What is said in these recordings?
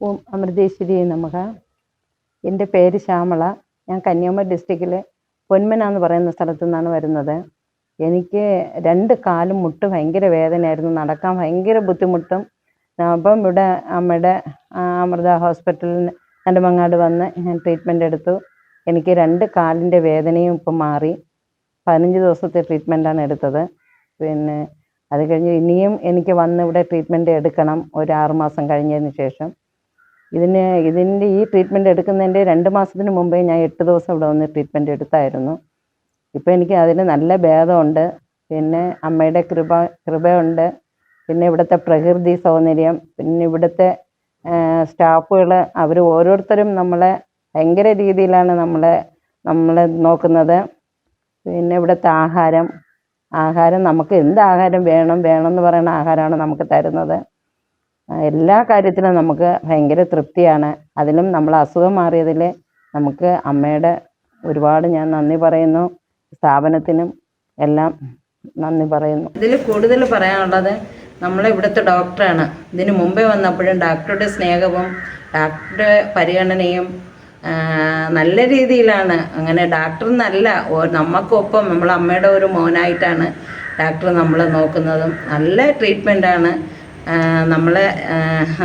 ഓം അമൃതേശ്വരി നമഃ. എൻ്റെ പേര് ശ്യാമള. ഞാൻ കന്യാകുമാരി ഡിസ്ട്രിക്റ്റിലെ പൊന്മന എന്ന് പറയുന്ന സ്ഥലത്തു നിന്നാണ് വരുന്നത്. എനിക്ക് 2 കാലും മുട്ട് ഭയങ്കര വേദനയായിരുന്നു. നടക്കാൻ ഭയങ്കര ബുദ്ധിമുട്ടും. അപ്പം ഇവിടെ അമ്മയുടെ അമൃത ഹോസ്പിറ്റലിൽ നെടുമങ്ങാട് വന്ന് ഞാൻ ട്രീറ്റ്മെൻ്റ് എടുത്തു. എനിക്ക് 2 കാലിൻ്റെ വേദനയും ഇപ്പം മാറി. 15 ദിവസത്തെ ട്രീറ്റ്മെൻറ്റാണ് എടുത്തത്. പിന്നെ അത് കഴിഞ്ഞ് ഇനിയും എനിക്ക് വന്ന് ഇവിടെ ട്രീറ്റ്മെൻറ്റ് എടുക്കണം ഒരു 6 മാസം കഴിഞ്ഞതിന് ശേഷം. ഇതിൻ്റെ ഈ ട്രീറ്റ്മെൻറ്റ് എടുക്കുന്നതിൻ്റെ 2 മാസത്തിന് മുമ്പേ ഞാൻ 8 ദിവസം ഇവിടെ വന്ന് ട്രീറ്റ്മെൻറ്റ് എടുത്തായിരുന്നു. ഇപ്പം എനിക്ക് അതിന് നല്ല ഭേദമുണ്ട്. പിന്നെ അമ്മയുടെ കൃപയുണ്ട്. പിന്നെ ഇവിടുത്തെ പ്രകൃതി സൗന്ദര്യം, പിന്നെ ഇവിടുത്തെ സ്റ്റാഫുകൾ, അവർ ഓരോരുത്തരും നമ്മളെ ഭയങ്കര രീതിയിലാണ് നമ്മളെ നോക്കുന്നത്. പിന്നെ ഇവിടുത്തെ ആഹാരം നമുക്ക് എന്ത് ആഹാരം വേണം എന്ന് പറയുന്ന ആഹാരമാണ് നമുക്ക് തരുന്നത്. എല്ലാ കാര്യത്തിലും നമുക്ക് ഭയങ്കര തൃപ്തിയാണ്. അതിലും നമ്മൾ അസുഖം മാറിയതിൽ നമുക്ക് അമ്മയുടെ ഒരുപാട് ഞാൻ നന്ദി പറയുന്നു. സ്ഥാപനത്തിനും എല്ലാം നന്ദി പറയുന്നു. ഇതിൽ കൂടുതൽ പറയാനുള്ളത് നമ്മളെ ഇവിടുത്തെ ഡോക്ടറാണ്. ഇതിന് മുമ്പേ വന്നപ്പോഴും ഡോക്ടറുടെ സ്നേഹവും ഡോക്ടറുടെ പരിഗണനയും നല്ല രീതിയിലാണ്. അങ്ങനെ ഡോക്ടർ എന്നല്ല, നമുക്കൊപ്പം നമ്മളെ അമ്മയുടെ ഒരു മോനായിട്ടാണ് ഡോക്ടർ നമ്മളെ നോക്കുന്നതും. നല്ല ട്രീറ്റ്മെൻറ്റാണ്.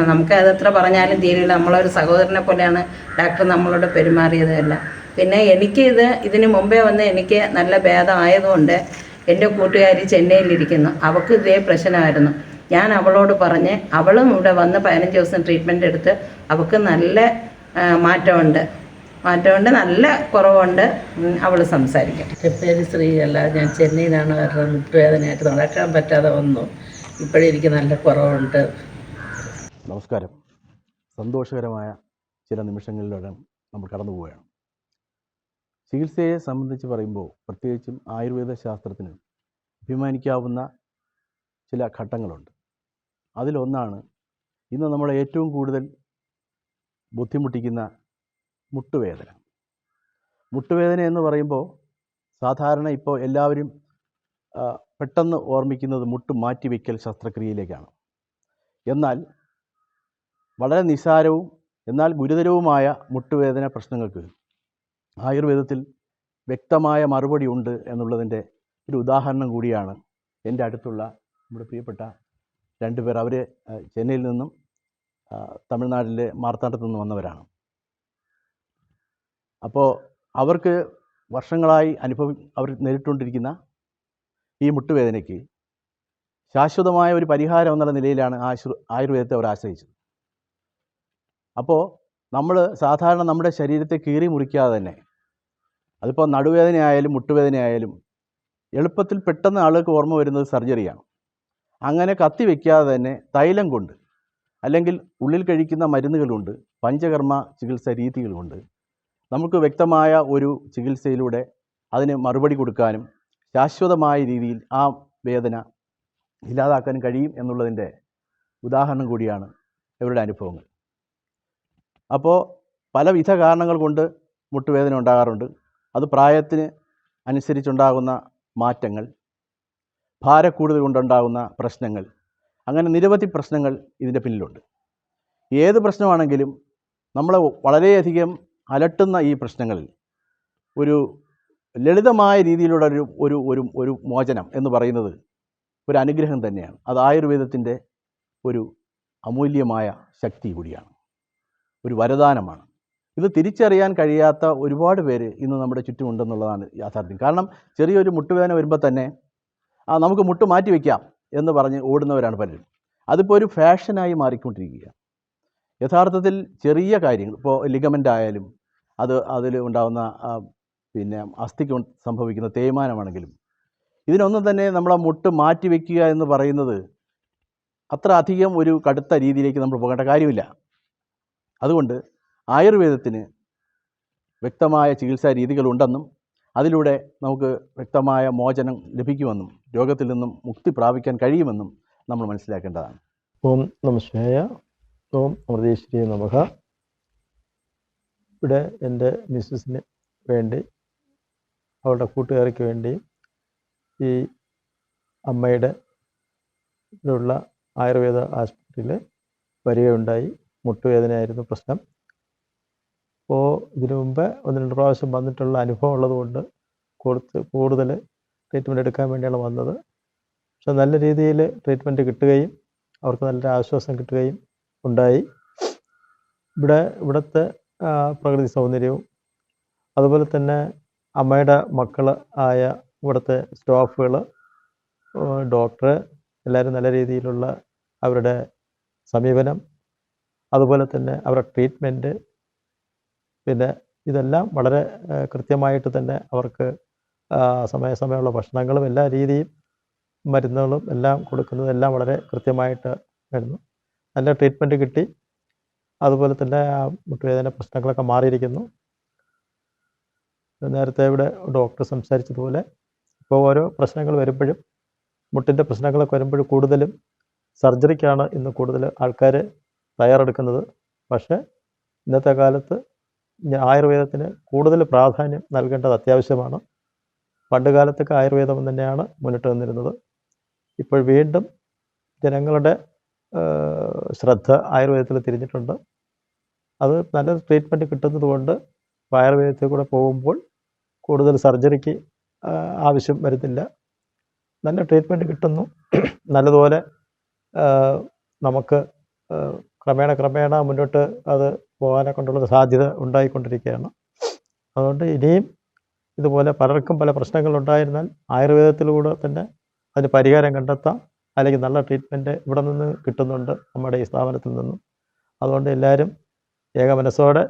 നമുക്കതെത്ര പറഞ്ഞാലും തീരില്ല. നമ്മളൊരു സഹോദരനെ പോലെയാണ് ഡോക്ടർ നമ്മളോട് പെരുമാറിയതല്ല. പിന്നെ ഇതിന് മുമ്പേ വന്ന് എനിക്ക് നല്ല ഭേദമായതുകൊണ്ട് എൻ്റെ കൂട്ടുകാരി ചെന്നൈയിലിരിക്കുന്നു. അവൾക്ക് ഇതേ പ്രശ്നമായിരുന്നു. ഞാൻ അവളോട് പറഞ്ഞ് അവളും ഇവിടെ വന്ന് 15 ദിവസം ട്രീറ്റ്മെൻറ്റ് എടുത്ത് അവൾക്ക് നല്ല മാറ്റമുണ്ട്, നല്ല കുറവുണ്ട്. അവൾ സംസാരിക്കും. എൻ്റെ പേര് ശ്രീകല. ഞാൻ ചെന്നൈയിലാണ് വരുന്നത്. മുട്ടുവേദനയായിട്ട് നടക്കാൻ പറ്റാതെ വന്നു. ഇപ്പോഴും എനിക്ക് നല്ല കുറവുണ്ട്. നമസ്കാരം. സന്തോഷകരമായ ചില നിമിഷങ്ങളിലൂടെ നമ്മൾ കടന്നു പോവുകയാണ്. ചികിത്സയെ സംബന്ധിച്ച് പറയുമ്പോൾ പ്രത്യേകിച്ചും ആയുർവേദ ശാസ്ത്രത്തിന് അഭിമാനിക്കാവുന്ന ചില ഘട്ടങ്ങളുണ്ട്. അതിലൊന്നാണ് ഇന്ന് നമ്മളെ ഏറ്റവും കൂടുതൽ ബുദ്ധിമുട്ടിക്കുന്ന മുട്ടുവേദന. മുട്ടുവേദന എന്ന് പറയുമ്പോൾ സാധാരണ ഇപ്പോൾ എല്ലാവരും പെട്ടെന്ന് ഓർമ്മിക്കുന്നത് മുട്ട് മാറ്റിവെക്കൽ ശസ്ത്രക്രിയയിലേക്കാണ്. എന്നാൽ വളരെ നിസ്സാരവും എന്നാൽ ഗുരുതരവുമായ മുട്ടുവേദന പ്രശ്നങ്ങൾക്ക് ആയുർവേദത്തിൽ വ്യക്തമായ മറുപടി ഉണ്ട് എന്നുള്ളതിൻ്റെ ഒരു ഉദാഹരണം കൂടിയാണ് എൻ്റെ അടുത്തുള്ള നമ്മുടെ പ്രിയപ്പെട്ട 2 പേർ. അവർ ചെന്നൈയിൽ നിന്നും തമിഴ്നാട്ടിലെ മാർത്താണ്ഡത്തു നിന്ന് വന്നവരാണ്. അപ്പോൾ അവർക്ക് വർഷങ്ങളായി അവർ നേരിട്ടുകൊണ്ടിരിക്കുന്ന ഈ മുട്ടുവേദനയ്ക്ക് ശാശ്വതമായ ഒരു പരിഹാരം എന്നുള്ള നിലയിലാണ് ആയുർവേദത്തെ അവർ ആശ്രയിച്ചത്. അപ്പോൾ നമ്മൾ സാധാരണ നമ്മുടെ ശരീരത്തെ കീറി മുറിക്കാതെ തന്നെ, അതിപ്പോൾ നടുവേദനയായാലും മുട്ടുവേദനയായാലും എളുപ്പത്തിൽ പെട്ടെന്ന് ആളുകൾക്ക് ഓർമ്മ വരുന്നത് സർജറിയാണ്. അങ്ങനെ കത്തി വയ്ക്കാതെ തന്നെ തൈലം കൊണ്ട് അല്ലെങ്കിൽ ഉള്ളിൽ കഴിക്കുന്ന മരുന്നുകളുണ്ട്, പഞ്ചകർമ്മ ചികിത്സ രീതികളുണ്ട്, നമുക്ക് വ്യക്തമായ ഒരു ചികിത്സയിലൂടെ അതിന് മറുപടി കൊടുക്കാനും ശാശ്വതമായ രീതിയിൽ ആ വേദന ഇല്ലാതാക്കാനും കഴിയും എന്നുള്ളതിൻ്റെ ഉദാഹരണം കൂടിയാണ് ഇവരുടെ അനുഭവങ്ങൾ. അപ്പോൾ പലവിധ കാരണങ്ങൾ കൊണ്ട് മുട്ടുവേദന ഉണ്ടാകാറുണ്ട്. അത് പ്രായത്തിന് അനുസരിച്ചുണ്ടാകുന്ന മാറ്റങ്ങൾ, ഭാരക്കൂടുതൽ കൊണ്ടുണ്ടാകുന്ന പ്രശ്നങ്ങൾ, അങ്ങനെ നിരവധി പ്രശ്നങ്ങൾ ഇതിൻ്റെ പിന്നിലുണ്ട്. ഏത് പ്രശ്നമാണെങ്കിലും നമ്മളെ വളരെയധികം അലട്ടുന്ന ഈ പ്രശ്നങ്ങളിൽ ഒരു ലളിതമായ രീതിയിലുള്ള ഒരു മോചനം എന്ന് പറയുന്നത് ഒരു അനുഗ്രഹം തന്നെയാണ്. അത് ആയുർവേദത്തിൻ്റെ ഒരു അമൂല്യമായ ശക്തി കൂടിയാണ്, ഒരു വരദാനമാണ്. ഇത് തിരിച്ചറിയാൻ കഴിയാത്ത ഒരുപാട് പേര് ഇന്ന് നമ്മുടെ ചുറ്റുമുണ്ടെന്നുള്ളതാണ് യാഥാർത്ഥ്യം. കാരണം ചെറിയൊരു മുട്ടുവേദന വരുമ്പോൾ തന്നെ നമുക്ക് മുട്ട് മാറ്റി വയ്ക്കാം എന്ന് പറഞ്ഞ് ഓടുന്നവരാണ് പലരും. അതിപ്പോൾ ഒരു ഫാഷനായി മാറിക്കൊണ്ടിരിക്കുക. യഥാർത്ഥത്തിൽ ചെറിയ കാര്യങ്ങൾ, ഇപ്പോൾ ലിഗമെൻ്റ് ആയാലും അതിൽ ഉണ്ടാകുന്ന പിന്നെ അസ്ഥിക്ക് സംഭവിക്കുന്ന തേയ്മാനമാണെങ്കിലും ഇതിനൊന്നും തന്നെ നമ്മളെ മുട്ട് മാറ്റി വയ്ക്കുക എന്ന് പറയുന്നത് അത്ര അധികം ഒരു കടുത്ത രീതിയിലേക്ക് നമ്മൾ പോകേണ്ട കാര്യമില്ല. അതുകൊണ്ട് ആയുർവേദത്തിന് വ്യക്തമായ ചികിത്സാ രീതികളുണ്ടെന്നും അതിലൂടെ നമുക്ക് വ്യക്തമായ മോചനം ലഭിക്കുമെന്നും രോഗത്തിൽ നിന്നും മുക്തി പ്രാപിക്കാൻ കഴിയുമെന്നും നമ്മൾ മനസ്സിലാക്കേണ്ടതാണ്. ഓം നമഃശിവായ. ഓം അമൃതേശ്വരി നമഃ. ഇവിടെ എൻ്റെ മിസ്സസിന് വേണ്ടി, അവളുടെ കൂട്ടുകാർക്ക് വേണ്ടി ഈ അമ്മയുടെ ഉള്ള ആയുർവേദ ആശുപത്രിയിൽ വരികയുണ്ടായി. മുട്ടുവേദനയായിരുന്നു പ്രശ്നം. അപ്പോൾ ഇതിനു മുമ്പ് 1-2 പ്രാവശ്യം വന്നിട്ടുള്ള അനുഭവം ഉള്ളതുകൊണ്ട് കൂടുതൽ ട്രീറ്റ്മെൻറ്റ് എടുക്കാൻ വേണ്ടിയാണ് വന്നത്. പക്ഷെ നല്ല രീതിയിൽ ട്രീറ്റ്മെൻറ്റ് കിട്ടുകയും അവർക്ക് നല്ല ആശ്വാസം കിട്ടുകയും ഉണ്ടായി. ഇവിടുത്തെ പ്രകൃതി സൗന്ദര്യവും അതുപോലെ തന്നെ അമ്മയുടെ മക്കൾ ആയ ഇവിടുത്തെ സ്റ്റാഫുകൾ, ഡോക്ടർ എല്ലാവരും നല്ല രീതിയിലുള്ള അവരുടെ സമീപനം, അതുപോലെ തന്നെ അവരുടെ ട്രീറ്റ്മെൻറ്റ്, പിന്നെ ഇതെല്ലാം വളരെ കൃത്യമായിട്ട് തന്നെ അവർക്ക് സമയാസമയമുള്ള ഭക്ഷണങ്ങളും എല്ലാ രീതിയും മരുന്നുകളും എല്ലാം കൊടുക്കുന്നതെല്ലാം വളരെ കൃത്യമായിട്ട് വരുന്നു. നല്ല ട്രീറ്റ്മെൻറ്റ് കിട്ടി. അതുപോലെ തന്നെ ആ മുട്ടുവേദന പ്രശ്നങ്ങളൊക്കെ മാറിയിരിക്കുന്നു. നേരത്തെ ഇവിടെ ഡോക്ടർ സംസാരിച്ചതുപോലെ ഇപ്പോൾ ഓരോ പ്രശ്നങ്ങൾ വരുമ്പോഴും, മുട്ടിൻ്റെ പ്രശ്നങ്ങളൊക്കെ വരുമ്പോഴും കൂടുതലും സർജറിക്കാണ് ഇന്ന് കൂടുതൽ ആൾക്കാർ തയ്യാറെടുക്കുന്നത്. പക്ഷേ ഇന്നത്തെ കാലത്ത് ആയുർവേദത്തിന് കൂടുതൽ പ്രാധാന്യം നൽകേണ്ടത് അത്യാവശ്യമാണ്. പണ്ട് കാലത്തൊക്കെ ആയുർവേദം തന്നെയാണ് മുന്നിട്ട് നിന്നിരുന്നത്. ഇപ്പോൾ വീണ്ടും ജനങ്ങളുടെ ശ്രദ്ധ ആയുർവേദത്തിൽ തിരിഞ്ഞിട്ടുണ്ട്. അത് നല്ലൊരു ട്രീറ്റ്മെൻറ്റ് കിട്ടുന്നത് കൊണ്ട് ആയുർവേദത്തിൽ കൂടെ പോകുമ്പോൾ കൂടുതൽ സർജറിക്ക് ആവശ്യം വരുന്നില്ല. നല്ല ട്രീറ്റ്മെൻറ്റ് കിട്ടുന്നു. നല്ലതുപോലെ നമുക്ക് ക്രമേണ മുന്നോട്ട് അത് പോകാനെ കൊണ്ടുള്ള സാധ്യത ഉണ്ടായിക്കൊണ്ടിരിക്കുകയാണ്. അതുകൊണ്ട് ഇനിയും ഇതുപോലെ പലർക്കും പല പ്രശ്നങ്ങളുണ്ടായിരുന്നാൽ ആയുർവേദത്തിലൂടെ തന്നെ അതിന് പരിഹാരം കണ്ടെത്താം. അല്ലെങ്കിൽ നല്ല ട്രീറ്റ്മെൻറ്റ് ഇവിടെ നിന്ന് കിട്ടുന്നുണ്ട് നമ്മുടെ ഈ സ്ഥാപനത്തിൽ നിന്നും. അതുകൊണ്ട് എല്ലാവരും ഏകമനസ്സോടെ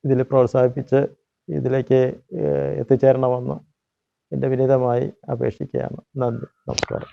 ഇതിൽ പ്രോത്സാഹിപ്പിച്ച് ഇതിലേക്ക് എത്തിച്ചേരണമെന്ന് എൻ്റെ വിനീതമായി അപേക്ഷിക്കുകയാണ്. നന്ദി, നമസ്കാരം.